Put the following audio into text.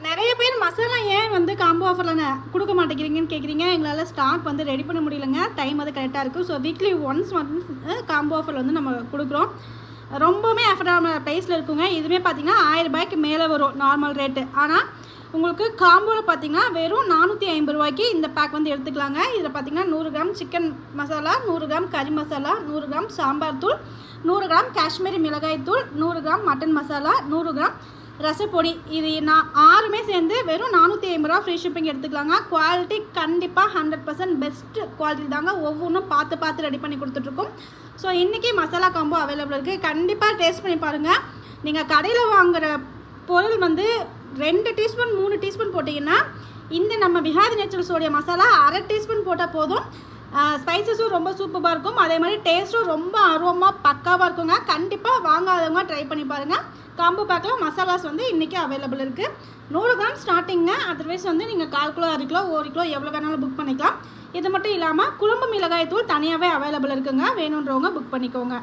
நிறைய பேர் மசாலா ஏன் வந்து காம்போ ஆஃபரில் கொடுக்க மாட்டேங்கிறீங்கன்னு கேட்குறீங்க. எங்களால் ஸ்டாக் வந்து ரெடி பண்ண முடியலங்க. டைம் வந்து கரெக்டாக இருக்குது. ஸோ வீக்லி ஒன்ஸ் வந்து காம்போ ஆஃபர் வந்து நம்ம கொடுக்குறோம். ரொம்பவுமே அஃபோர்டபுள் ப்ரைஸில் இருக்குங்க. இதுவுமே பார்த்திங்கன்னா 1000 ரூபாய்க்கு மேலே வரும் நார்மல் ரேட்டு. ஆனால் உங்களுக்கு காம்போவில் பார்த்திங்கன்னா வெறும் 450 ரூபாய்க்கு இந்த பேக் வந்து எடுத்துக்கலாங்க. இதில் பார்த்திங்கன்னா 100 கிராம் சிக்கன் மசாலா, 100 கிராம் கறி மசாலா, 100 கிராம் சாம்பார் தூள், 100 கிராம் காஷ்மீரி மிளகாய் தூள், 100 கிராம் மட்டன் மசாலா, 100 கிராம் ரசப்பொடி. இது நான் 6மே சேர்ந்து வெறும் 450 ரூபா ஃப்ரீ ஷிப்பிங் எடுத்துக்கலாங்க. குவாலிட்டி கண்டிப்பாக 100% பெஸ்ட் குவாலிட்டி தாங்க. ஒவ்வொன்றும் பார்த்து ரெடி பண்ணி கொடுத்துட்ருக்கோம். ஸோ இன்றைக்கி மசாலா காம்போ அவைலபிள் இருக்குது. கண்டிப்பாக டேஸ்ட் பண்ணி பாருங்கள். நீங்கள் கடையில் வாங்குகிற பொருள் வந்து 2 டீஸ்பூன் 3 டீஸ்பூன் போட்டிங்கன்னா இந்த நம்ம விஹாதி நேச்சுரல்ஸோடைய மசாலா 1/2 டீஸ்பூன் போட்டால் போதும். ஸ்பைசஸும் ரொம்ப சூப்பராக இருக்கும். அதே மாதிரி டேஸ்ட்டும் ரொம்ப அருவமாக பக்காவாக இருக்குங்க. கண்டிப்பாக வாங்காதவங்க ட்ரை பண்ணி பாருங்கள். காம்போ பேக்கில் மசாலாஸ் வந்து இன்றைக்கி அவைலபிள் இருக்குது. 100 கிராம் ஸ்டார்டிங்க. அதர்வைஸ் வந்து நீங்கள் 1/4 கிலோ 1/2 கிலோ 1 கிலோ எவ்வளோ வேணாலும் புக் பண்ணிக்கலாம். இது மட்டும் இல்லாமல் குழம்பு மிளகாய் தூள் தனியாகவே அவைலபிள் இருக்குங்க. வேணுன்றவங்க புக் பண்ணிக்கோங்க.